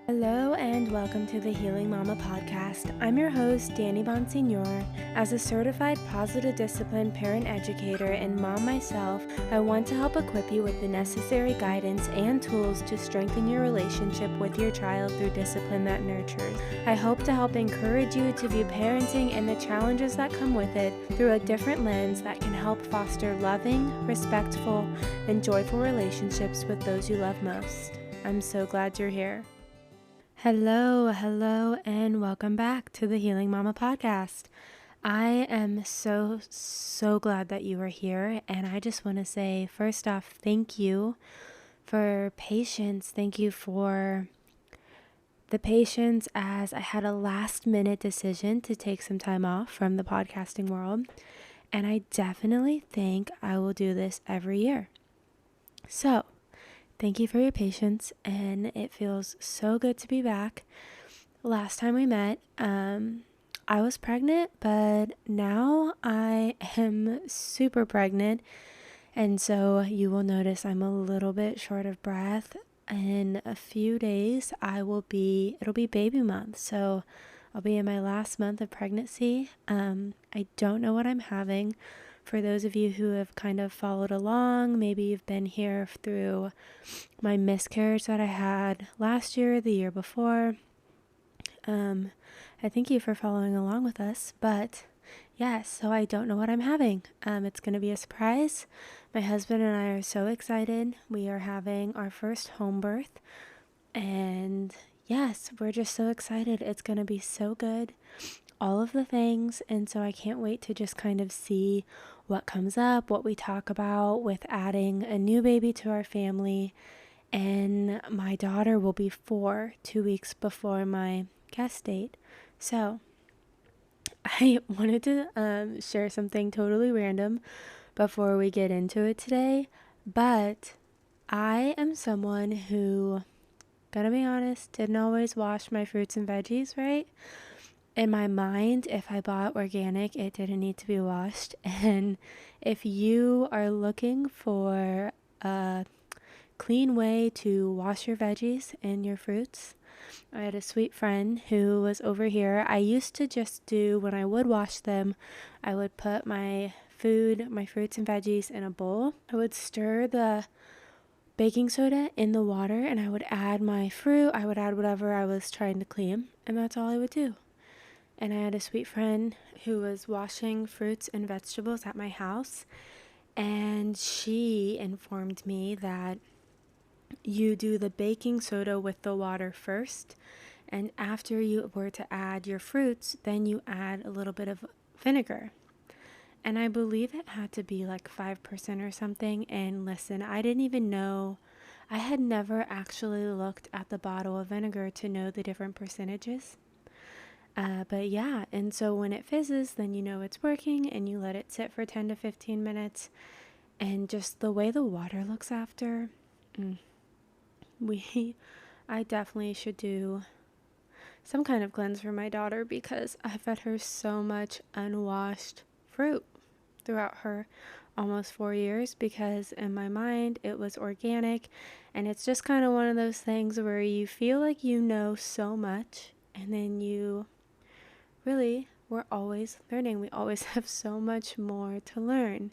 Hello and welcome to the Healing Mama podcast. I'm your host, Danny Bonsignor. As a certified positive discipline parent educator and mom myself, I want to help equip you with the necessary guidance and tools to strengthen your relationship with your child through discipline that nurtures. I hope to help encourage you to view parenting and the challenges that come with it through a different lens that can help foster loving, respectful, and joyful relationships with those you love most. I'm so glad you're here. Hello, and welcome back to the Healing Mama podcast. I am so glad that you are here, and I just want to say, first off, thank you for patience. Thank you for the patience as I had a last-minute decision to take some time off from the podcasting world, and I definitely think I will do this every year. So, thank you for your patience, and it feels so good to be back. Last time we met, I was pregnant, but now I am super pregnant, and so you will notice I'm a little bit short of breath. In a few days, it'll be baby month, so I'll be in my last month of pregnancy. I don't know what I'm having. For those of you who have kind of followed along, maybe you've been here through my miscarriage that I had last year, the year before. I thank you for following along with us, but yes, so I don't know what I'm having. It's going to be a surprise. My husband and I are so excited. We are having our first home birth, and yes, we're just so excited. It's going to be so good. All of the things, and so I can't wait to just kind of see what comes up, what we talk about with adding a new baby to our family. And my daughter will be 4, 2 weeks before my guest date. So I wanted to share something totally random before we get into it today, but I am someone who, gonna be honest, didn't always wash my fruits and veggies, right? In my mind, if I bought organic, it didn't need to be washed. And if you are looking for a clean way to wash your veggies and your fruits, I had a sweet friend who was over here. I used to just do, when I would wash them, I would put my fruits and veggies in a bowl. I would stir the baking soda in the water, and I would add my fruit. I would add whatever I was trying to clean, and that's all I would do. And I had a sweet friend who was washing fruits and vegetables at my house, and she informed me that you do the baking soda with the water first, and after you were to add your fruits, then you add a little bit of vinegar. And I believe it had to be like 5% or something. And listen, I didn't even know, I had never actually looked at the bottle of vinegar to know the different percentages. But yeah, and so when it fizzes, then you know it's working, and you let it sit for 10 to 15 minutes. And just the way the water looks after, I definitely should do some kind of cleanse for my daughter, because I fed her so much unwashed fruit throughout her almost 4 years, because in my mind it was organic. And it's just kind of one of those things where you feel like you know so much, and then we're always learning. We always have so much more to learn.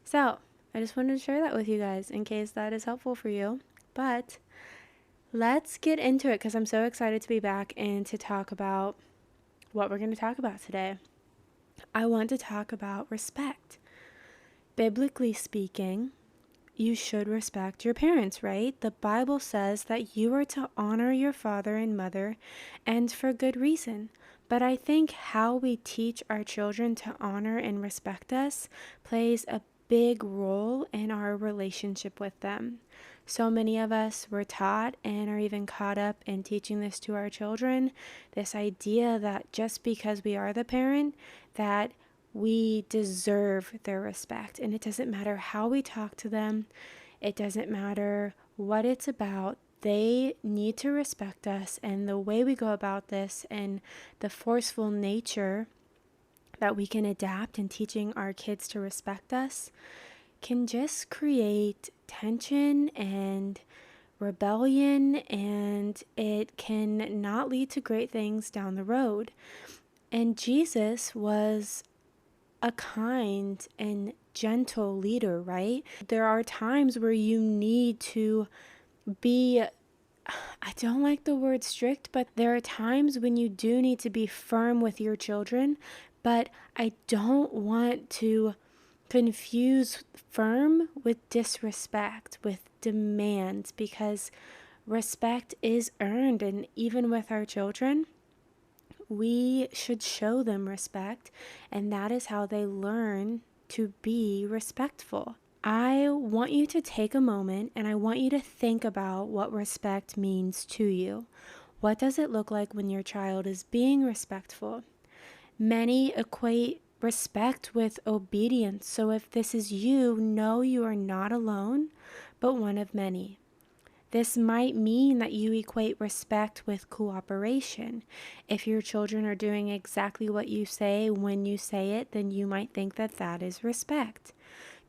So I just wanted to share that with you guys in case that is helpful for you. But let's get into it, because I'm so excited to be back and to talk about what we're going to talk about today. I want to talk about respect. Biblically speaking, you should respect your parents, right? The Bible says that you are to honor your father and mother, and for good reason. But I think how we teach our children to honor and respect us plays a big role in our relationship with them. So many of us were taught and are even caught up in teaching this to our children, this idea that just because we are the parent, that we deserve their respect. And it doesn't matter how we talk to them. It doesn't matter what it's about. They need to respect us, and the way we go about this and the forceful nature that we can adapt in teaching our kids to respect us can just create tension and rebellion, and it can not lead to great things down the road. And Jesus was a kind and gentle leader, right? There are times where you need to be, I don't like the word strict, but there are times when you do need to be firm with your children, but I don't want to confuse firm with disrespect, with demands, because respect is earned. And even with our children, we should show them respect, and that is how they learn to be respectful. I want you to take a moment and I want you to think about what respect means to you. What does it look like when your child is being respectful? Many equate respect with obedience. So if this is you, know you are not alone, but one of many. This might mean that you equate respect with cooperation. If your children are doing exactly what you say when you say it, then you might think that that is respect.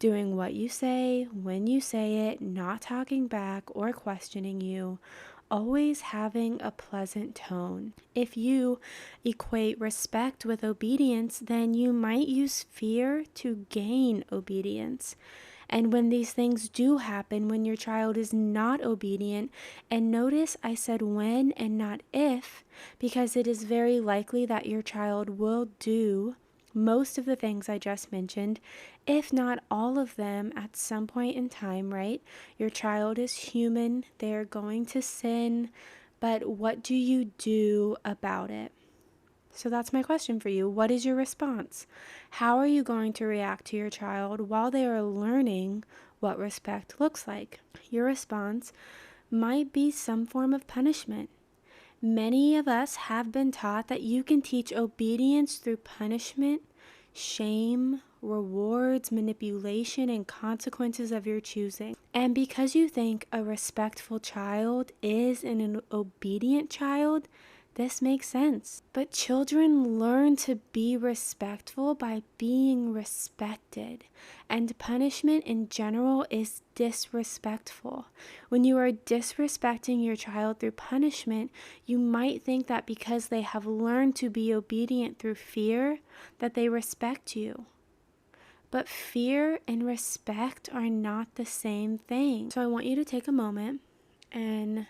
Doing what you say, when you say it, not talking back or questioning you, always having a pleasant tone. If you equate respect with obedience, then you might use fear to gain obedience. And when these things do happen, when your child is not obedient, and notice I said when and not if, because it is very likely that your child will do most of the things I just mentioned, if not all of them at some point in time, right? Your child is human, they're going to sin, but what do you do about it? So that's my question for you. What is your response? How are you going to react to your child while they are learning what respect looks like? Your response might be some form of punishment. Many of us have been taught that you can teach obedience through punishment, shame, rewards, manipulation, and consequences of your choosing. And because you think a respectful child is an obedient child, this makes sense. But children learn to be respectful by being respected. And punishment in general is disrespectful. When you are disrespecting your child through punishment, you might think that because they have learned to be obedient through fear, that they respect you. But fear and respect are not the same thing. So I want you to take a moment and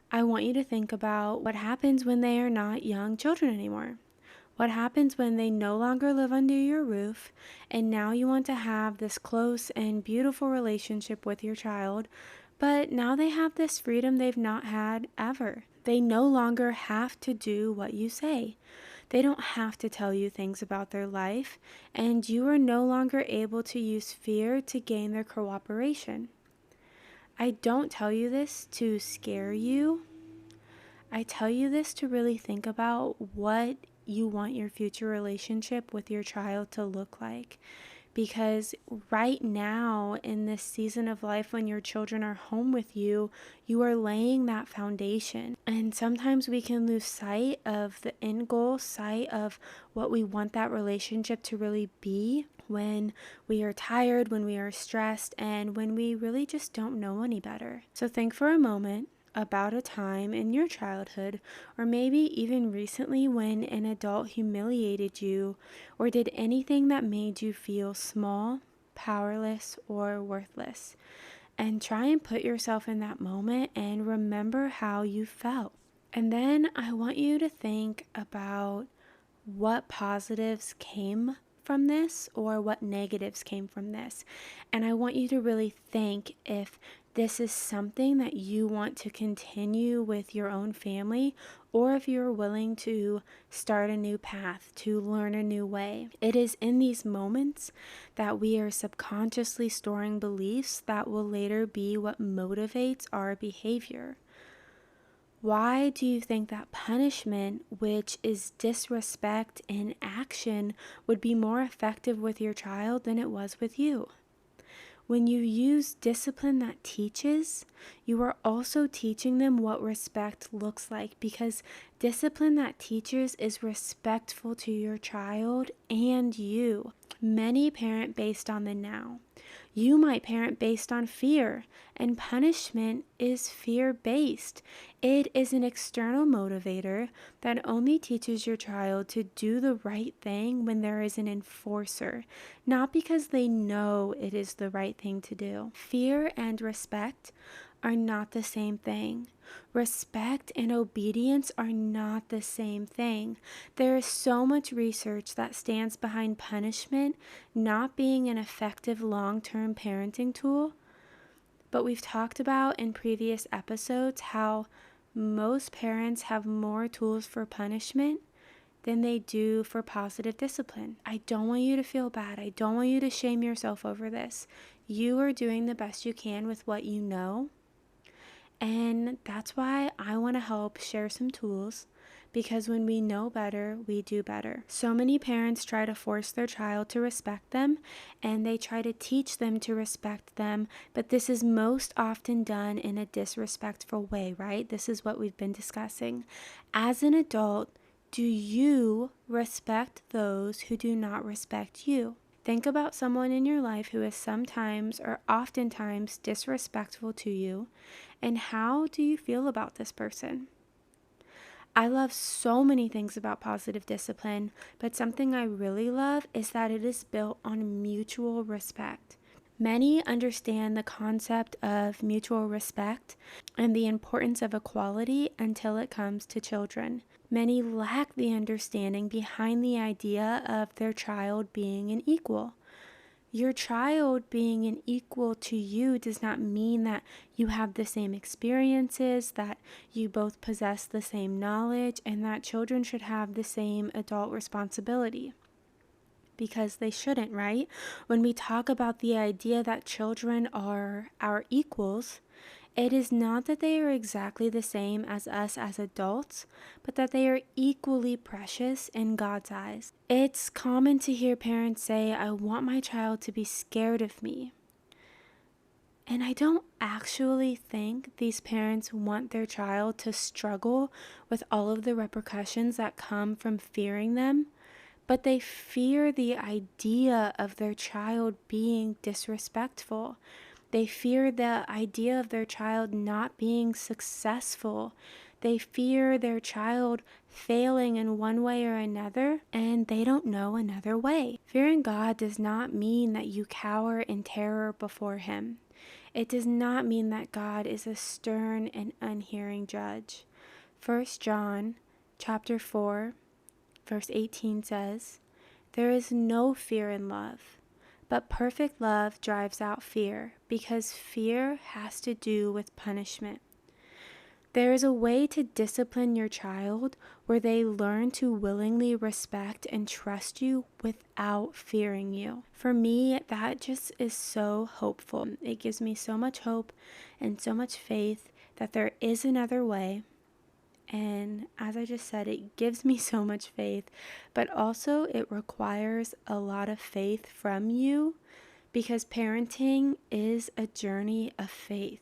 I want you to think about what happens when they are not young children anymore. What happens when they no longer live under your roof and now you want to have this close and beautiful relationship with your child, but now they have this freedom they've not had ever. They no longer have to do what you say. They don't have to tell you things about their life, and you are no longer able to use fear to gain their cooperation. I don't tell you this to scare you. I tell you this to really think about what you want your future relationship with your child to look like. Because right now, in this season of life when your children are home with you, you are laying that foundation. And sometimes we can lose sight of the end goal, sight of what we want that relationship to really be when we are tired, when we are stressed, and when we really just don't know any better. So think for a moment about a time in your childhood, or maybe even recently, when an adult humiliated you or did anything that made you feel small, powerless, or worthless. And try and put yourself in that moment and remember how you felt. And then I want you to think about what positives came from this or what negatives came from this. And I want you to really think if this is something that you want to continue with your own family, or if you're willing to start a new path, to learn a new way. It is in these moments that we are subconsciously storing beliefs that will later be what motivates our behavior. Why do you think that punishment, which is disrespect in action, would be more effective with your child than it was with you? When you use discipline that teaches, you are also teaching them what respect looks like, because discipline that teaches is respectful to your child and you. Many parent based on the now. You might parent based on fear, and punishment is fear-based. It is an external motivator that only teaches your child to do the right thing when there is an enforcer, not because they know it is the right thing to do. Fear and respect are not the same thing. Respect and obedience are not the same thing. There is so much research that stands behind punishment not being an effective long-term parenting tool. But we've talked about in previous episodes how most parents have more tools for punishment than they do for positive discipline. I don't want you to feel bad. I don't want you to shame yourself over this. You are doing the best you can with what you know. And that's why I want to help share some tools, because when we know better, we do better. So many parents try to force their child to respect them, and they try to teach them to respect them, but this is most often done in a disrespectful way, right? This is what we've been discussing. As an adult, do you respect those who do not respect you? Think about someone in your life who is sometimes or oftentimes disrespectful to you, and how do you feel about this person? I love so many things about positive discipline, but something I really love is that it is built on mutual respect. Many understand the concept of mutual respect and the importance of equality until it comes to children. Many lack the understanding behind the idea of their child being an equal. Your child being an equal to you does not mean that you have the same experiences, that you both possess the same knowledge, and that children should have the same adult responsibility. Because they shouldn't, right? When we talk about the idea that children are our equals, it is not that they are exactly the same as us as adults, but that they are equally precious in God's eyes. It's common to hear parents say, I want my child to be scared of me. And I don't actually think these parents want their child to struggle with all of the repercussions that come from fearing them, but they fear the idea of their child being disrespectful. They fear the idea of their child not being successful. They fear their child failing in one way or another, and they don't know another way. Fearing God does not mean that you cower in terror before Him. It does not mean that God is a stern and unhearing judge. 1 John chapter 4, verse 18 says, "There is no fear in love. But perfect love drives out fear, because fear has to do with punishment." There is a way to discipline your child where they learn to willingly respect and trust you without fearing you. For me, that just is so hopeful. It gives me so much hope and so much faith that there is another way. And as I just said, it gives me so much faith, but also it requires a lot of faith from you, because parenting is a journey of faith.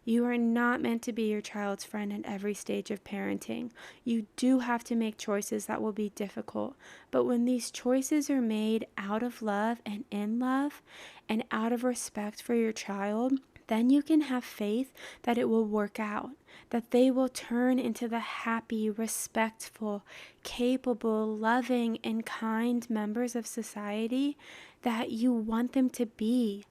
You are not meant to be your child's friend at every stage of parenting. You do have to make choices that will be difficult, but when these choices are made out of love and in love and out of respect for your child, then you can have faith that it will work out, that they will turn into the happy, respectful, capable, loving, and kind members of society that you want them to be.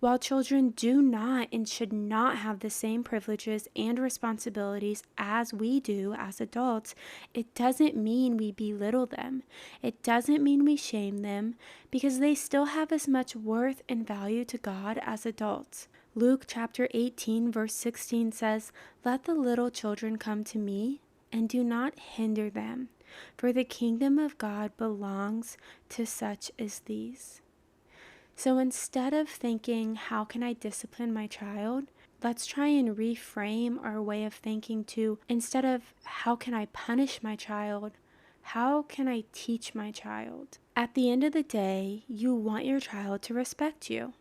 While children do not and should not have the same privileges and responsibilities as we do as adults, it doesn't mean we belittle them. It doesn't mean we shame them, because they still have as much worth and value to God as adults. Luke chapter 18 verse 16 says, "Let the little children come to me, and do not hinder them, for the kingdom of God belongs to such as these." So instead of thinking, how can I discipline my child? Let's try and reframe our way of thinking to, instead of how can I punish my child, how can I teach my child? At the end of the day, you want your child to respect you.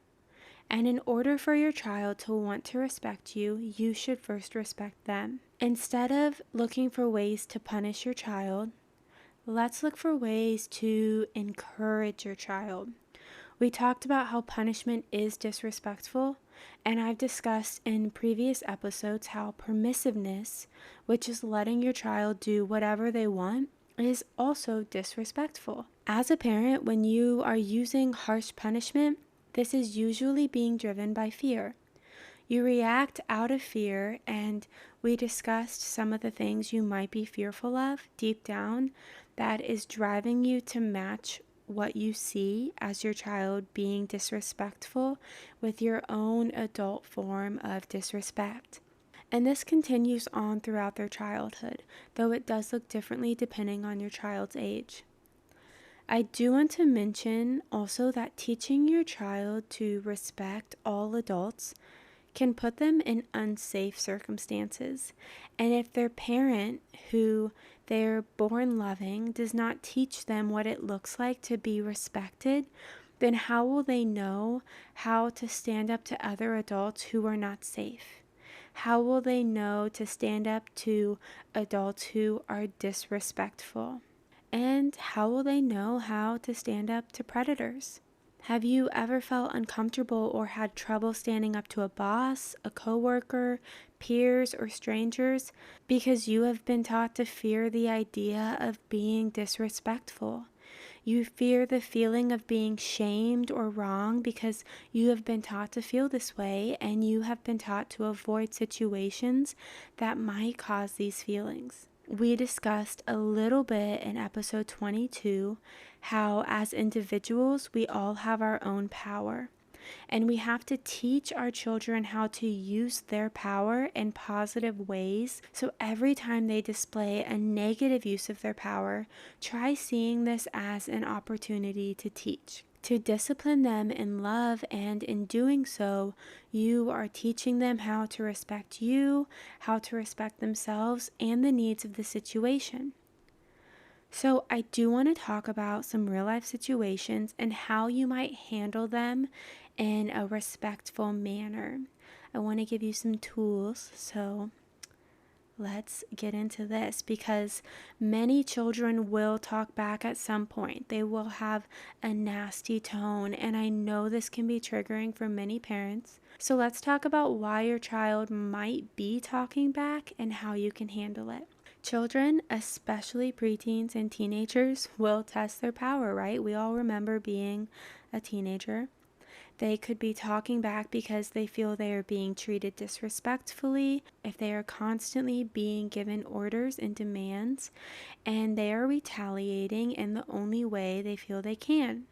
And in order for your child to want to respect you, you should first respect them. Instead of looking for ways to punish your child, let's look for ways to encourage your child. We talked about how punishment is disrespectful, and I've discussed in previous episodes how permissiveness, which is letting your child do whatever they want, is also disrespectful. As a parent, when you are using harsh punishment, this is usually being driven by fear. You react out of fear, and we discussed some of the things you might be fearful of deep down that is driving you to match what you see as your child being disrespectful with your own adult form of disrespect. And this continues on throughout their childhood, though it does look differently depending on your child's age. I do want to mention also that teaching your child to respect all adults can put them in unsafe circumstances. And if their parent, who they're born loving, does not teach them what it looks like to be respected, then how will they know how to stand up to other adults who are not safe? How will they know to stand up to adults who are disrespectful? And how will they know how to stand up to predators? Have you ever felt uncomfortable or had trouble standing up to a boss, a coworker, peers, or strangers because you have been taught to fear the idea of being disrespectful? You fear the feeling of being shamed or wrong because you have been taught to feel this way, and you have been taught to avoid situations that might cause these feelings. We discussed a little bit in episode 22 how, as individuals, we all have our own power. And we have to teach our children how to use their power in positive ways. So every time they display a negative use of their power, try seeing this as an opportunity to teach, to discipline them in love, and in doing so, you are teaching them how to respect you, how to respect themselves, and the needs of the situation. So I do want to talk about some real life situations and how you might handle them in a respectful manner. I want to give you some tools, so let's get into this, because many children will talk back at some point. They will have a nasty tone, and I know this can be triggering for many parents. So let's talk about why your child might be talking back and how you can handle it. Children, especially preteens and teenagers, will test their power, right? We all remember being a teenager. They could be talking back because they feel they are being treated disrespectfully, if they are constantly being given orders and demands, and they are retaliating in the only way they feel they can.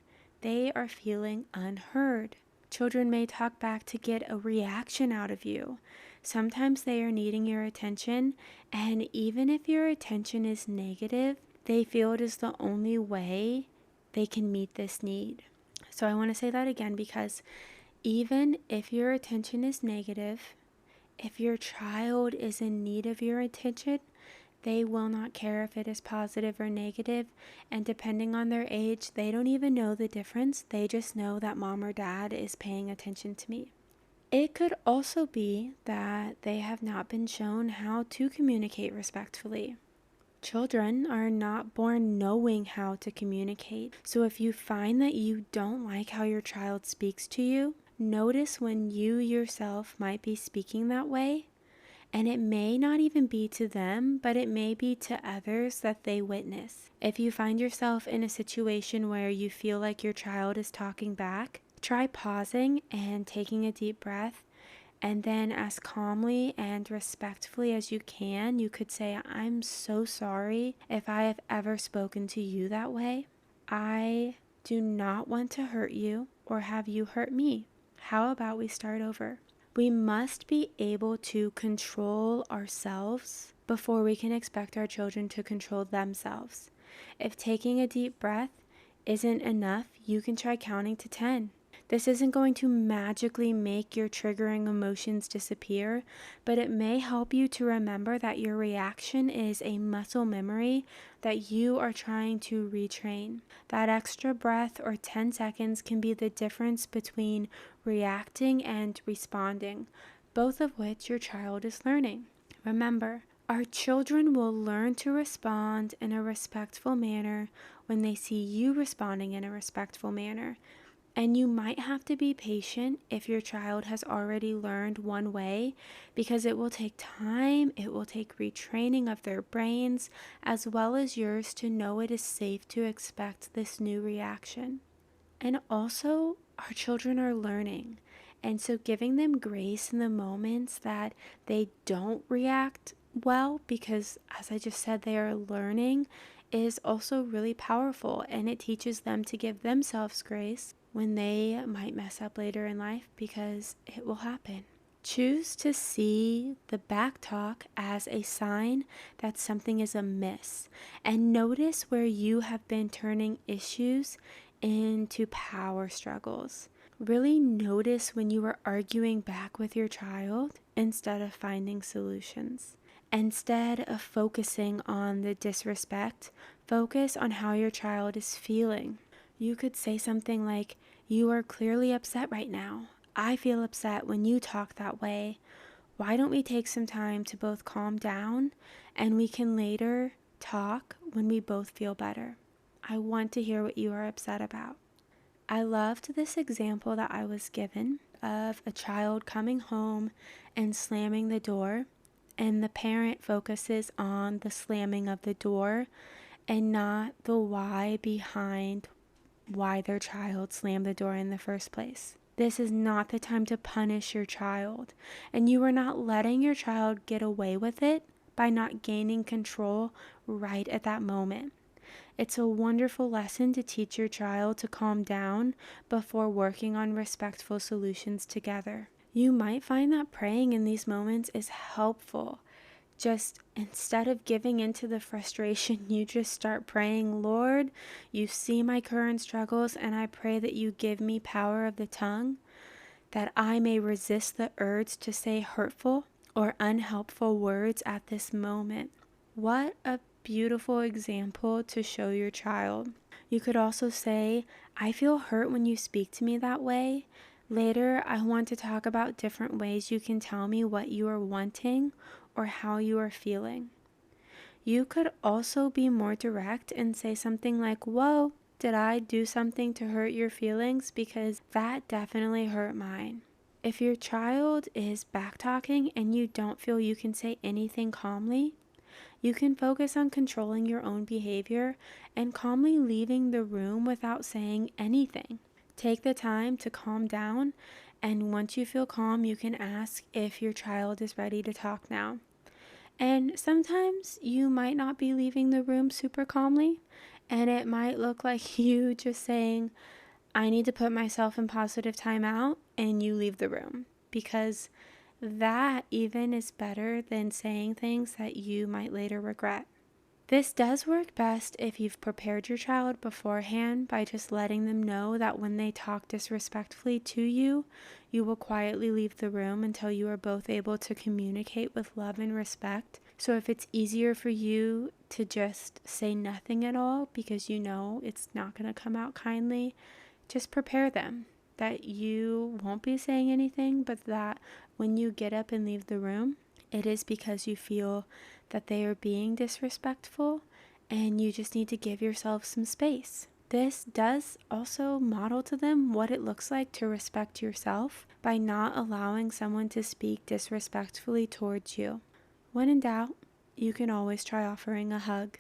They are feeling unheard. Children may talk back to get a reaction out of you. Sometimes they are needing your attention, and even if your attention is negative, they feel it is the only way they can meet this need. So I want to say that again, because even if your attention is negative, if your child is in need of your attention, they will not care if it is positive or negative. And depending on their age, they don't even know the difference. They just know that mom or dad is paying attention to me. It could also be that they have not been shown how to communicate respectfully. Children are not born knowing how to communicate. So if you find that you don't like how your child speaks to you, notice when you yourself might be speaking that way. And it may not even be to them, but it may be to others that they witness. If you find yourself in a situation where you feel like your child is talking back, try pausing and taking a deep breath. And then as calmly and respectfully as you can, you could say, I'm so sorry if I have ever spoken to you that way. I do not want to hurt you or have you hurt me. How about we start over? We must be able to control ourselves before we can expect our children to control themselves. If taking a deep breath isn't enough, you can try counting to 10. This isn't going to magically make your triggering emotions disappear, but it may help you to remember that your reaction is a muscle memory that you are trying to retrain. That extra breath or 10 seconds can be the difference between reacting and responding, both of which your child is learning. Remember, our children will learn to respond in a respectful manner when they see you responding in a respectful manner. And you might have to be patient if your child has already learned one way, because it will take time, it will take retraining of their brains, as well as yours, to know it is safe to expect this new reaction. And also, our children are learning. And so giving them grace in the moments that they don't react well, because as I just said, they are learning, is also really powerful. And it teaches them to give themselves grace when they might mess up later in life, because it will happen. Choose to see the back talk as a sign that something is amiss, and notice where you have been turning issues into power struggles. Really notice when you are arguing back with your child instead of finding solutions. Instead of focusing on the disrespect, focus on how your child is feeling. You could say something like, "You are clearly upset right now. I feel upset when you talk that way. Why don't we take some time to both calm down, and we can later talk when we both feel better? I want to hear what you are upset about." I loved this example that I was given of a child coming home and slamming the door, and the parent focuses on the slamming of the door and not the why behind why their child slammed the door in the first place. This is not the time to punish your child, and you are not letting your child get away with it by not gaining control right at that moment. It's a wonderful lesson to teach your child to calm down before working on respectful solutions together. You might find that praying in these moments is helpful. Just instead of giving into the frustration, you just start praying, "Lord, you see my current struggles, and I pray that you give me power of the tongue, that I may resist the urge to say hurtful or unhelpful words at this moment." What a beautiful example to show your child. You could also say, "I feel hurt when you speak to me that way. Later, I want to talk about different ways you can tell me what you are wanting or how you are feeling." You could also be more direct and say something like, "Whoa, did I do something to hurt your feelings? Because that definitely hurt mine." If your child is backtalking and you don't feel you can say anything calmly, you can focus on controlling your own behavior and calmly leaving the room without saying anything. Take the time to calm down, and once you feel calm, you can ask if your child is ready to talk now. And sometimes you might not be leaving the room super calmly, and it might look like you just saying, "I need to put myself in positive timeout," and you leave the room, because that even is better than saying things that you might later regret. This does work best if you've prepared your child beforehand by just letting them know that when they talk disrespectfully to you, you will quietly leave the room until you are both able to communicate with love and respect. So if it's easier for you to just say nothing at all because you know it's not going to come out kindly, just prepare them that you won't be saying anything, but that when you get up and leave the room, it is because you feel that they are being disrespectful, and you just need to give yourself some space. This does also model to them what it looks like to respect yourself by not allowing someone to speak disrespectfully towards you. When in doubt, you can always try offering a hug.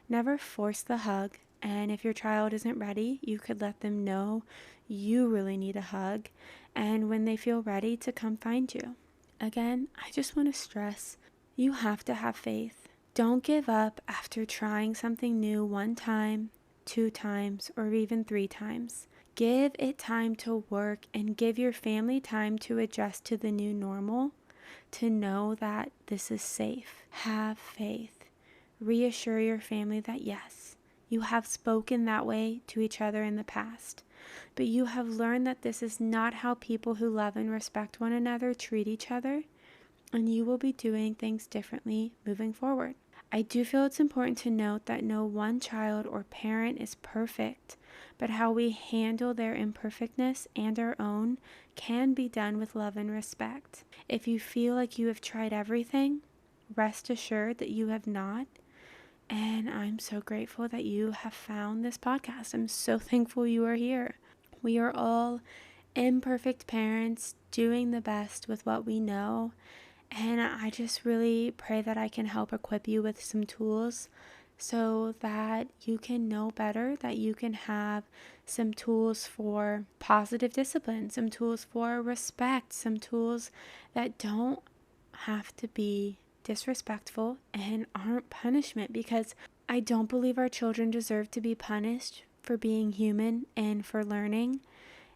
Never force the hug, and if your child isn't ready, you could let them know you really need a hug, and when they feel ready, to come find you. Again, I just want to stress, you have to have faith. Don't give up after trying something new one time, 2 times, or even 3 times. Give it time to work, and give your family time to adjust to the new normal, to know that this is safe. Have faith. Reassure your family that yes, you have spoken that way to each other in the past, but you have learned that this is not how people who love and respect one another treat each other, and you will be doing things differently moving forward. I do feel it's important to note that no one child or parent is perfect, but how we handle their imperfectness and our own can be done with love and respect. If you feel like you have tried everything, rest assured that you have not. And I'm so grateful that you have found this podcast. I'm so thankful you are here. We are all imperfect parents doing the best with what we know. And I just really pray that I can help equip you with some tools so that you can know better, that you can have some tools for positive discipline, some tools for respect, some tools that don't have to be disrespectful and aren't punishment, because I don't believe our children deserve to be punished for being human and for learning.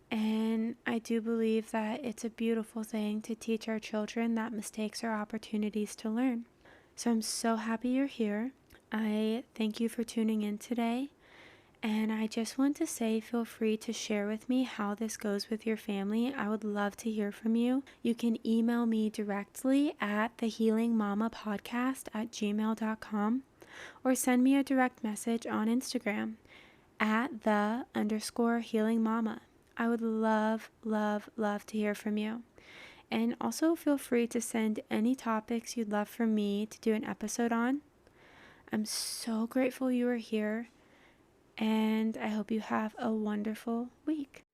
And I do believe that it's a beautiful thing to teach our children that mistakes are opportunities to learn. So I'm so happy you're here. I thank you for tuning in today. And I just want to say, feel free to share with me how this goes with your family. I would love to hear from you. You can email me directly at thehealingmamapodcast@gmail.com or send me a direct message on Instagram at @the_healingmama. I would love, love, love to hear from you. And also feel free to send any topics you'd love for me to do an episode on. I'm so grateful you are here, and I hope you have a wonderful week.